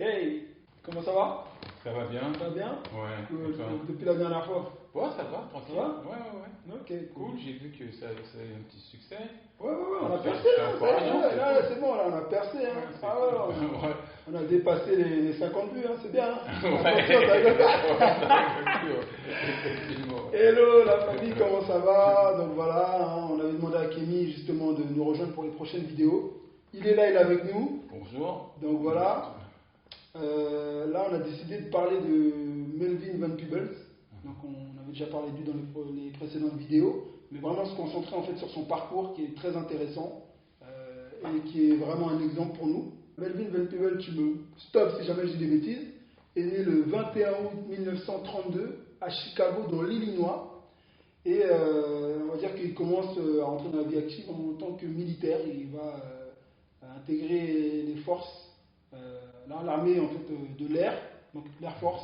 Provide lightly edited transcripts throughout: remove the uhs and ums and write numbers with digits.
Hey, comment ça va? Ça va bien? Ça va bien? Ouais. Depuis la dernière fois? Ouais, ça va, tranquille. Ça va? Ouais. Ok, Cool, j'ai vu que ça a eu un petit succès. Ouais, on a Ça, percé, c'est hein, encourageant, c'est là, cool. c'est bon, là, on a percé, hein. Ouais, c'est Ah cool. ouais, Ouais. on a dépassé les 50 vues, hein, c'est bien, hein. Effectivement. Hello, la famille, comment ça va? Donc voilà, hein, on avait demandé à Kémy justement de nous rejoindre pour les prochaines vidéos. Il est là, il est avec nous. Bonjour. Donc voilà. Là, on a décidé de parler de Melvin Van Peebles. Donc, on avait déjà parlé de lui dans les précédentes vidéos, mais vraiment se concentrer en fait sur son parcours qui est très intéressant et qui est vraiment un exemple pour nous. Melvin Van Peebles, tu me stops si jamais je dis des bêtises, est né le 21 août 1932 à Chicago, dans l'Illinois. Et on va dire qu'il commence à entrer dans la vie active en tant que militaire. Il va intégrer les forces, l'armée en fait, de l'air, donc l'Air Force.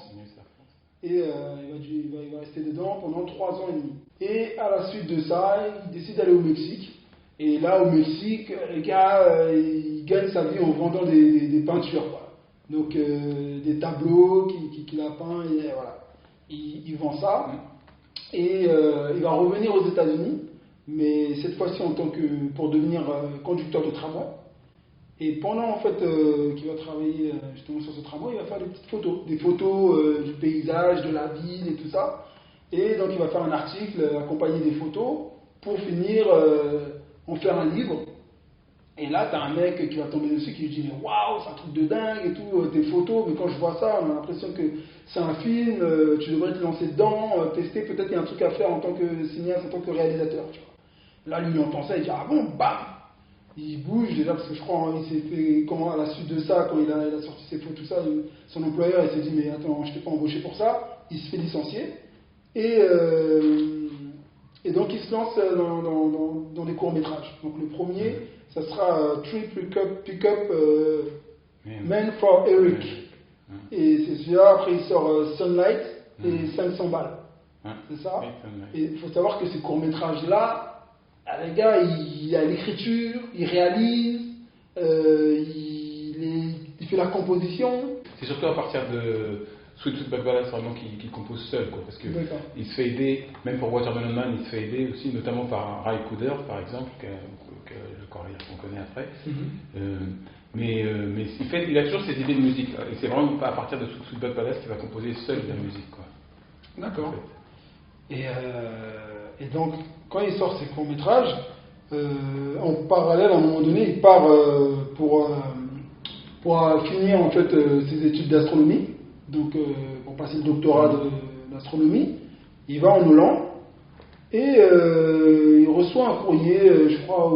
Et il va rester dedans pendant 3 ans et demi. Et à la suite de ça, il décide d'aller au Mexique. Et là, au Mexique, le gars, il gagne sa vie en vendant des peintures, quoi. Donc, des tableaux qu'il a peints, et voilà. Il vend ça. Et il va revenir aux États-Unis, mais cette fois-ci pour devenir conducteur de tramway. Et pendant en fait qu'il va travailler justement sur ce tramway, il va faire des petites photos, des photos du paysage, de la ville et tout ça. Et donc il va faire un article accompagné des photos pour finir en faire un livre. Et là, tu as un mec qui va tomber dessus qui lui dit mais waouh, c'est un truc de dingue et tout, tes photos, mais quand je vois ça, on a l'impression que c'est un film, tu devrais te lancer dedans, tester, peut-être qu'il y a un truc à faire en tant que cinéaste, en tant que réalisateur. Tu vois. Là, lui, il entend ça, il dit ah bon, bam. Il bouge déjà parce que je crois il s'est fait à la suite de ça, quand il a sorti ses photos, tout ça, son employeur il s'est dit mais attends, je t'ai pas embauché pour ça. Il se fait licencier et donc il se lance dans des courts métrages. Donc le premier, ça sera Trip Pickup Man for Eric. Et c'est celui-là. Après il sort Sunlight et 500 balles. C'est ça. Et il faut savoir que ces courts métrages là, le gars, il a l'écriture, il réalise, il fait la composition. C'est surtout à partir de Sweet Sweet Back Ballad vraiment qu'il compose seul, quoi, parce qu'il se fait aider, même pour Watermelon Man, il se fait aider aussi, notamment par Ray Cooder, par exemple, qu'on connaît après. Mais il a toujours ses idées de musique, et c'est vraiment pas à partir de Sweet Sweet Back Ballad qu'il va composer seul de la musique, quoi. D'accord. En fait. Et donc, quand il sort ses courts-métrages, en parallèle, à un moment donné, il part pour finir en fait ses études d'astronomie, donc pour passer le doctorat d'astronomie. Il va en Hollande et il reçoit un courrier, je crois,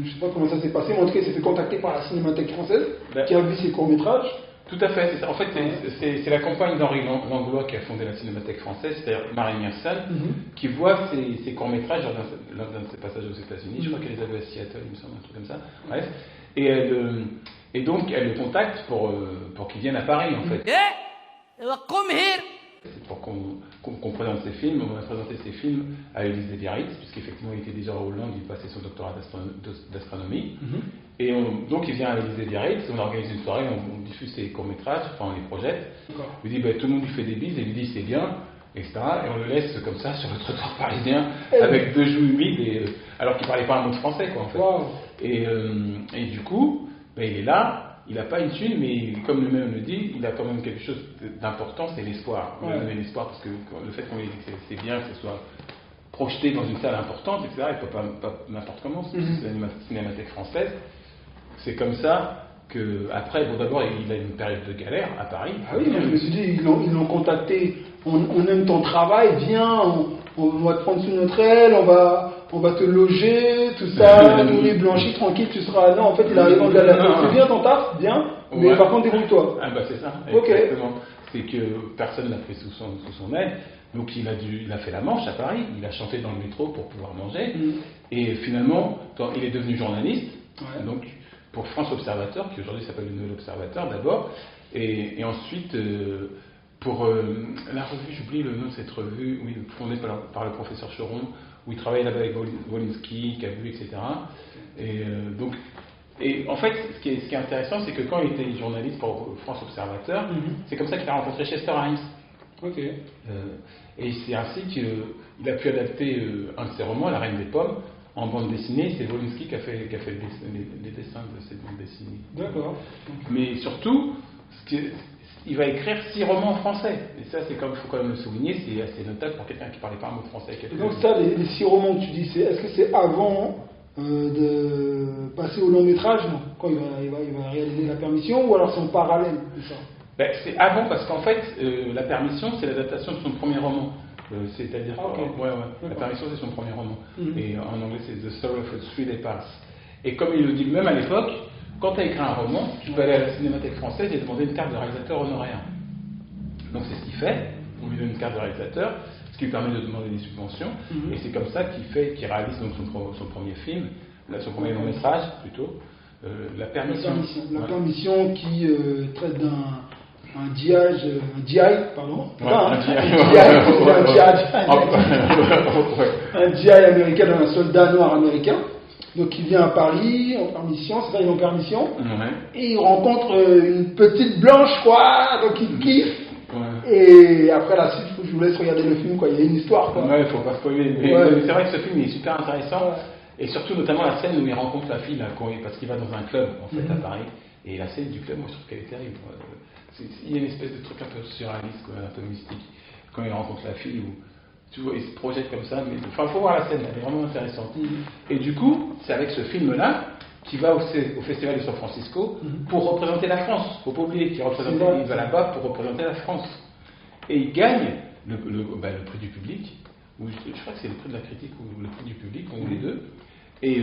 je sais pas comment ça s'est passé, mais en tout cas, il s'est fait contacter par la Cinémathèque française qui a vu ses courts-métrages. Tout à fait, c'est ça. En fait, c'est la compagne d'Henri Langlois qui a fondé la Cinémathèque française, c'est-à-dire Marie Mersal, qui voit ses courts-métrages lors d'un de ses passages aux États-Unis. Je crois qu'elle les a vus à Seattle, il me semble, un truc comme ça. Bref. Et donc, elle le contacte pour qu'il vienne à Paris, en fait. Come here. C'est pour qu'on présente ses films. On a présenté ses films à Élise de Biarritz, puisqu'effectivement, il était déjà en Hollande, il passait son doctorat d'astronomie. Et donc il vient à l'Élysée Biarritz, on organise une soirée, on diffuse ses courts-métrages, enfin on les projette. Il dit tout le monde lui fait des bises et lui dit c'est bien, etc. Et on le laisse comme ça sur le trottoir parisien avec 2 joues humides, alors qu'il parlait pas un mot de français, quoi, en fait. Wow. Et du coup, il est là, il n'a pas une thune, mais comme lui-même le dit, il a quand même quelque chose d'important, c'est l'espoir. Il a donné l'espoir parce que le fait qu'on lui dise que c'est bien que ce soit projeté dans une salle importante, etc. Il ne peut pas n'importe comment, c'est la Cinémathèque française. C'est comme ça que, après, d'abord, il a une période de galère à Paris. Ah oui, moi je me suis dit, ils l'ont contacté, on aime ton travail, viens, on va te prendre sous notre aile, on va te loger, tout ça, nourrir, blanchi, tranquille, tu seras. Non, en fait, il arrive en galère. C'est bien ton taf, bien, mais par contre, débrouille-toi. Ah bah c'est ça, okay. Exactement. C'est que personne n'a pris sous son aile. Donc il a fait la Manche à Paris, il a chanté dans le métro pour pouvoir manger. Et finalement, il est devenu journaliste. Donc, pour France Observateur, qui aujourd'hui s'appelle le Nouvel Observateur d'abord, et ensuite pour la revue, j'oublie le nom de cette revue, fondée par le professeur Choron, où il travaille là-bas avec Wolinski, Cabu, etc. Et donc Et en fait, ce qui est intéressant, c'est que quand il était journaliste pour France Observateur, c'est comme ça qu'il a rencontré Chester Himes. Ok. Et c'est ainsi qu'il a pu adapter un de ses romans, La Reine des Pommes, en bande dessinée. C'est Wolinski qui a fait les dessins de cette bande dessinée. D'accord. Mais surtout, il va écrire 6 romans en français. Et ça, il faut quand même le souligner, c'est assez notable pour quelqu'un qui ne parlait pas un mot de français. Et donc ça, les 6 romans que tu dis, est-ce que c'est avant de passer au long métrage, non, quand il va réaliser La Permission, ou alors c'est en parallèle de ça? Ben, c'est avant, parce qu'en fait, La Permission, c'est l'adaptation de son premier roman. C'est-à-dire, La Permission, c'est son premier roman. Et en anglais, c'est The Story of a 3-Day Pass. Et comme il le dit même à l'époque, quand tu as écrit un roman, tu peux aller à la Cinémathèque française et demander une carte de réalisateur honoraire. Donc c'est ce qu'il fait, on lui donne une carte de réalisateur, ce qui lui permet de demander des subventions, et c'est comme ça qu'il réalise donc son premier film, son premier long métrage plutôt, La Permission. La Permission qui traite d'un GI américain, d'un soldat noir américain. Donc il vient à Paris en permission, c'est ça, il est en permission, et il rencontre une petite blanche, quoi, donc il kiffe. Et après la suite, je vous laisse regarder le film, quoi. Il y a une histoire, quoi. Ouais, faut pas spoiler. Mais c'est vrai que ce film est super intéressant, et surtout notamment la scène où il rencontre la fille, là, parce qu'il va dans un club en fait à Paris, et la scène du club, moi je trouve qu'elle est terrible. Il y a une espèce de truc un peu surréaliste, quoi, un peu mystique, quand il rencontre la fille où tu vois, il se projette comme ça, mais enfin, faut voir la scène, elle est vraiment intéressante. Et du coup, c'est avec ce film-là qu'il va au Festival de San Francisco pour représenter la France. Faut pas oublier qu'il va là-bas pour représenter la France. Et il gagne le prix du public, ou je crois que c'est le prix de la critique ou le prix du public, ou les deux. Et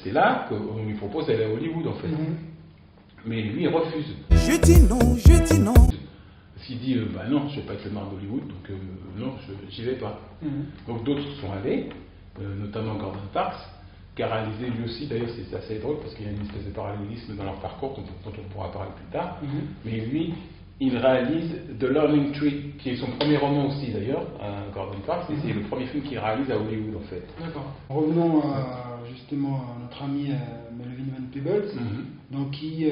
c'est là qu'on lui propose d'aller à Hollywood, en fait. Mais lui, il refuse. Je dis non. Parce qu'il dit, non, je ne vais pas être le maire d'Hollywood, donc non, j'y vais pas. Donc d'autres sont allés, notamment Gordon Parks, qui a réalisé lui aussi, d'ailleurs c'est assez drôle parce qu'il y a une espèce de parallélisme dans leur parcours dont on pourra parler plus tard. Mais lui, il réalise The Learning Tree, qui est son premier roman aussi d'ailleurs, Gordon Parks, et c'est le premier film qu'il réalise à Hollywood en fait. D'accord. Revenons justement à notre ami Melvin Van Peebles. Donc il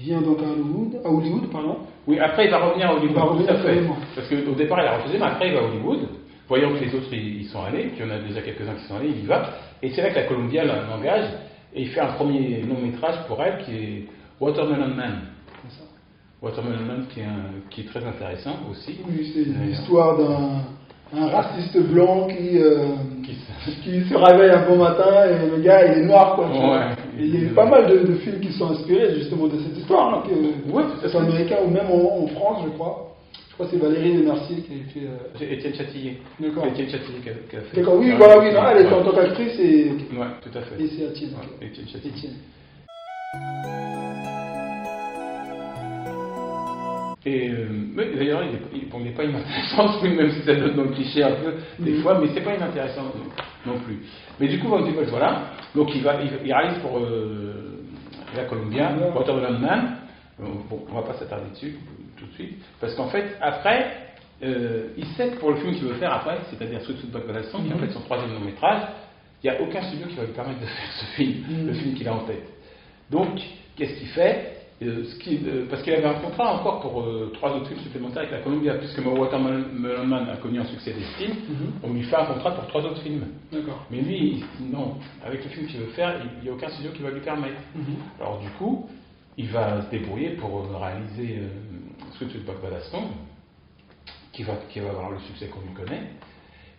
vient donc à Hollywood, pardon. Oui, après il va revenir à Hollywood, tout à fait. Absolument. Parce qu'au départ il a refusé, mais après il va à Hollywood, voyant que les autres y sont allés, qu'il y en a déjà quelques-uns qui sont allés, il y va. Et c'est là que la Columbia l'engage, et il fait un premier long métrage pour elle qui est Watermelon Man. Watermelon Man qui est très intéressant aussi. Oui, c'est l'histoire d'un raciste blanc qui se réveille un bon matin et le gars il est noir, quoi. Et il y a pas mal de films qui sont inspirés justement de cette histoire, hein, que ce soit américain ou même en France, je crois. Je crois que c'est Valérie Lemercier qui a fait. Étienne Châtillier. D'accord. Étienne Châtillier qui a fait. D'accord, oui, voilà, oui, non, elle était en tant qu'actrice et. Ouais, tout à fait. Et c'est Étienne. Étienne Châtillier. Étienne. Et d'ailleurs, il n'est pas inintéressant, même si ça donne dans le cliché un peu des fois, mais c'est pas inintéressant non plus. Mais du coup, Van Peebles, voilà. Donc il réalise pour la Columbia, Watermelon Man. Bon, on va pas s'attarder dessus tout de suite, parce qu'en fait, après, il sait que pour le film qu'il veut faire après, c'est-à-dire Sweet Sweet Back Balason, qui est en fait son troisième long métrage, il n'y a aucun studio qui va lui permettre de faire ce film, le film qu'il a en tête. Donc, qu'est-ce qu'il fait? Parce qu'il avait un contrat encore pour 3 autres films supplémentaires avec la Columbia, puisque Watermelon Man a connu un succès d'estime, on lui fait un contrat pour 3 autres films. D'accord. Mais lui, non, avec le film qu'il veut faire, il n'y a aucun studio qui va lui permettre. Alors du coup, il va se débrouiller pour réaliser Sweet Sweet Back Balason, qui va avoir le succès qu'on lui connaît.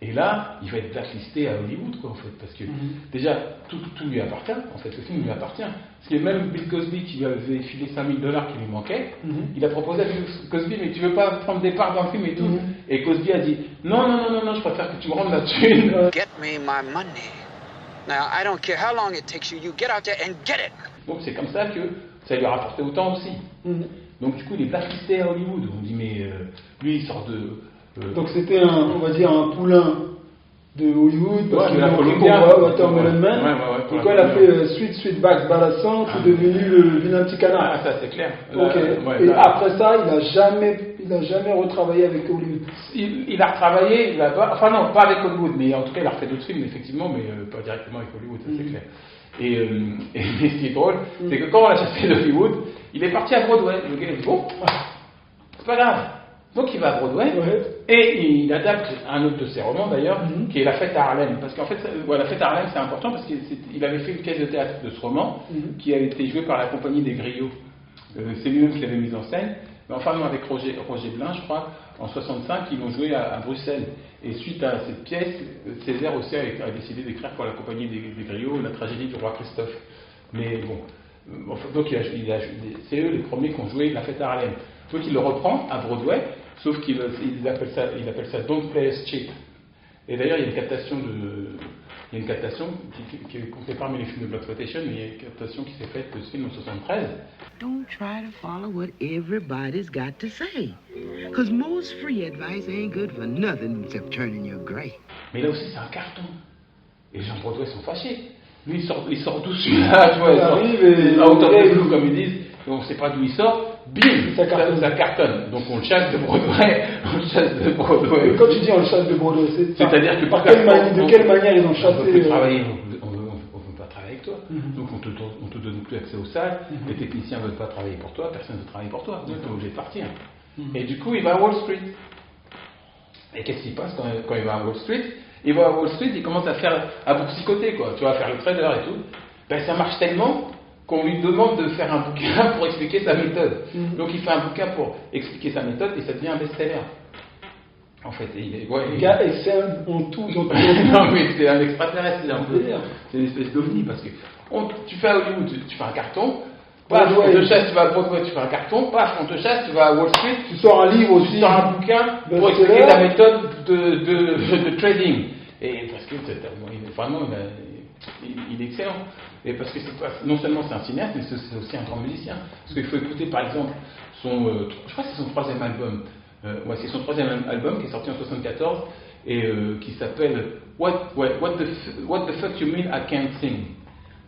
Et là, il va être blacklisté à Hollywood, quoi, en fait, parce que déjà, tout lui appartient, en fait, le film lui appartient. Parce que même Bill Cosby, qui lui avait filé $5 000 qui lui manquaient, il a proposé à Bill Cosby, mais tu veux pas prendre des parts dans le film et tout. Et Cosby a dit, non, je préfère que tu me rendes la thune. Get me my money. Now, I don't care how long it takes you, you get out there and get it. Donc c'est comme ça que ça lui a rapporté autant aussi. Donc du coup, il est blacklisté à Hollywood. On dit, mais lui, il sort de... Donc c'était on va dire un poulain de Hollywood, parce qu'il a pour Watermelon Man. Et quand il a fait Sweet Sweet Back Balason, c'est devenu le vilain petit canard. Ah, ça c'est clair. Et après ça, il n'a jamais retravaillé avec Hollywood. Il a retravaillé, enfin non, pas avec Hollywood, mais en tout cas il a refait d'autres films, effectivement, mais pas directement avec Hollywood, ça c'est clair. Et ce qui est drôle, c'est que quand on l'a chassé d'Hollywood, il est parti à Broadway. Le gars il dit bon, c'est pas grave. Donc il va à Broadway et il adapte un autre de ses romans d'ailleurs, qui est La Fête à Harlem. Parce qu'en fait, La Fête à Harlem c'est important parce qu'il avait fait une pièce de théâtre de ce roman qui a été jouée par la compagnie des Griots. C'est lui-même qui l'avait mise en scène. Mais enfin, non, avec Roger Blin, je crois, en 65, ils l'ont joué à Bruxelles. Et suite à cette pièce, Césaire aussi a décidé d'écrire pour la compagnie des Griots la tragédie du roi Christophe. Mais bon, donc c'est eux les premiers qui ont joué La Fête à Harlem. Donc il le reprend à Broadway, sauf qu'il appelle ça Don't Play Us Cheap. Et d'ailleurs, il y a une captation qui est comptée parmi les films de Blaxploitation, mais il y a une captation qui s'est faite de ce film en 73. Don't try to follow what everybody's got to say. Because most free advice ain't good for nothing except turning your gray. Mais là aussi, c'est un carton. Et les gens de Broadway sont fâchés. Lui, il sort d'où celui-là, tu vois, il sort à hauteur de flou, comme ils disent, et on ne sait pas d'où il sort, bim, ça cartonne. Donc on le chasse de Broadway, Et quand tu dis on le chasse de Broadway, c'est-à-dire que de quelle manière ils ont chassé on ne veut pas travailler avec toi. Donc on te donne plus accès aux salles, les techniciens ne veulent pas travailler pour toi, personne ne veut travailler pour toi, donc tu es obligé de partir. Et du coup, il va à Wall Street. Et qu'est-ce qui se passe quand il va à Wall Street? Il va à Wall Street, il commence à boursicoter, quoi. Tu vas faire le trader et tout. Ben, ça marche tellement qu'on lui demande de faire un bouquin pour expliquer sa méthode. Donc il fait un bouquin pour expliquer sa méthode et ça devient un best-seller. En fait, le gars excelle en tout. Non, mais c'est un extraterrestre, c'est une espèce d'ovni parce que tu fais à Hollywood, tu fais un carton. Paf, on te chasse, tu vas à Broadway, tu fais un carton. Paf, on te chasse, tu vas à Wall Street, tu sors un livre aussi, tu sors un bouquin pour expliquer ta méthode de trading. Et parce que vraiment, il est excellent. Et parce que non seulement c'est un cinéaste, mais c'est aussi un grand musicien. Parce qu'il faut écouter par exemple je crois que c'est son troisième album. C'est son troisième album qui est sorti en 1974 et qui s'appelle What the fuck you mean I can't sing.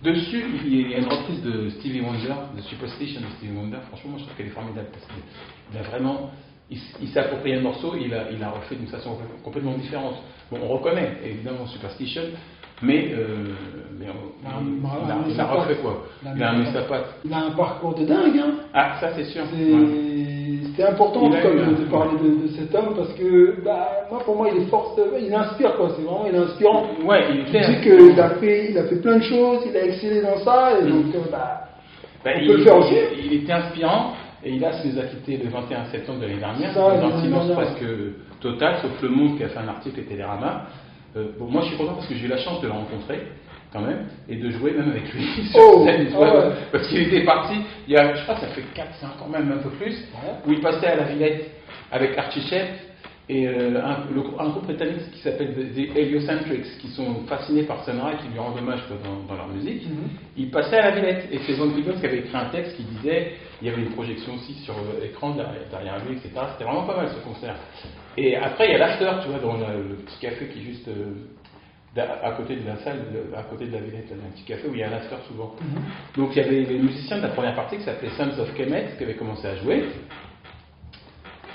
Dessus, il y a une reprise de Stevie Wonder, de Superstition de Stevie Wonder. Franchement, moi je trouve qu'elle est formidable parce qu'il a vraiment, il s'est approprié un morceau, il a refait d'une façon complètement différente. Bon, on reconnaît évidemment Superstition, mais il a refait quoi. Il a amené sa patte. Il a un parcours de dingue, hein. Ah, ça c'est sûr. C'était important de parler de cet homme parce que, pour moi, il est fort, il inspire quoi. C'est vraiment, il est inspirant. Ouais, il dit qu'il a fait plein de choses, il a excellé dans ça, et donc, on peut le faire aussi. Il était inspirant. Et il nous a quitté le 21 septembre de l'année dernière, dans un silence presque total, sauf Le Monde qui a fait un article et Télérama. Moi je suis content parce que j'ai eu la chance de le rencontrer quand même et de jouer même avec lui sur scène, parce qu'il était parti, je crois que ça fait 4-5 ans même, un peu plus, où il passait à la Villette avec Archie Shepp et un groupe britannique qui s'appelle The Heliocentrics, qui sont fascinés par Sun Ra et qui lui rendent hommage dans leur musique. Il passait à la Villette et c'est Von Cliburn qui avait écrit un texte qui disait, il y avait une projection aussi sur l'écran derrière lui, etc. C'était vraiment pas mal ce concert. Et après il y a l'after, tu vois, dans le petit café qui est juste à côté de la salle, à côté de la Villette, il y a un petit café où il y a un after souvent. Donc il y avait les musiciens de la première partie qui s'appelait Sons of Kemet qui avaient commencé à jouer.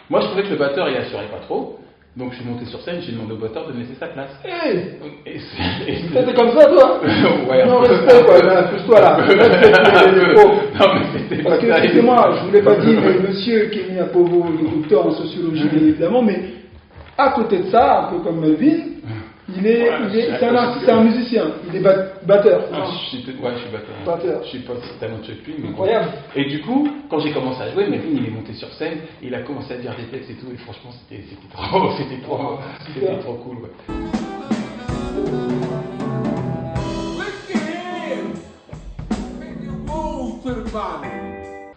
Moi, je trouvais que le batteur, il assurait pas trop. Donc, je suis monté sur scène, j'ai demandé au batteur de me laisser sa place. C'était comme ça, toi? Ouais. Non, respect, quoi. Pousse-toi là. Non, mais c'était parce que, excusez-moi, je ne vous l'ai pas dit, mais monsieur Kenny Apovo, il est docteur en sociologie, bien évidemment, mais à côté de ça, un peu comme Melvin, c'est un musicien, il est batteur. Je suis batteur. Je suis pas si talentueux que lui, mais incroyable. Et du coup, quand j'ai commencé à jouer, Melvin il est monté sur scène, il a commencé à dire des textes et tout, et franchement c'était trop cool. Ouais.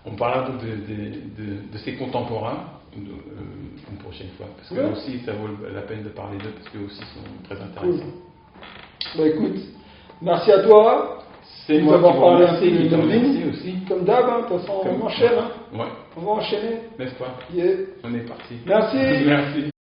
On parlera donc de ses contemporains une prochaine fois, parce que aussi ça vaut la peine de parler d'eux, parce qu'eux aussi sont très intéressants. Cool. Écoute, merci à toi. C'est moi qui vous remercie, qui te remercie aussi. Comme d'hab, de toute façon, on enchaîne. Ouais. On va enchaîner. N'est-ce pas? Yeah. On est parti. Merci. Merci.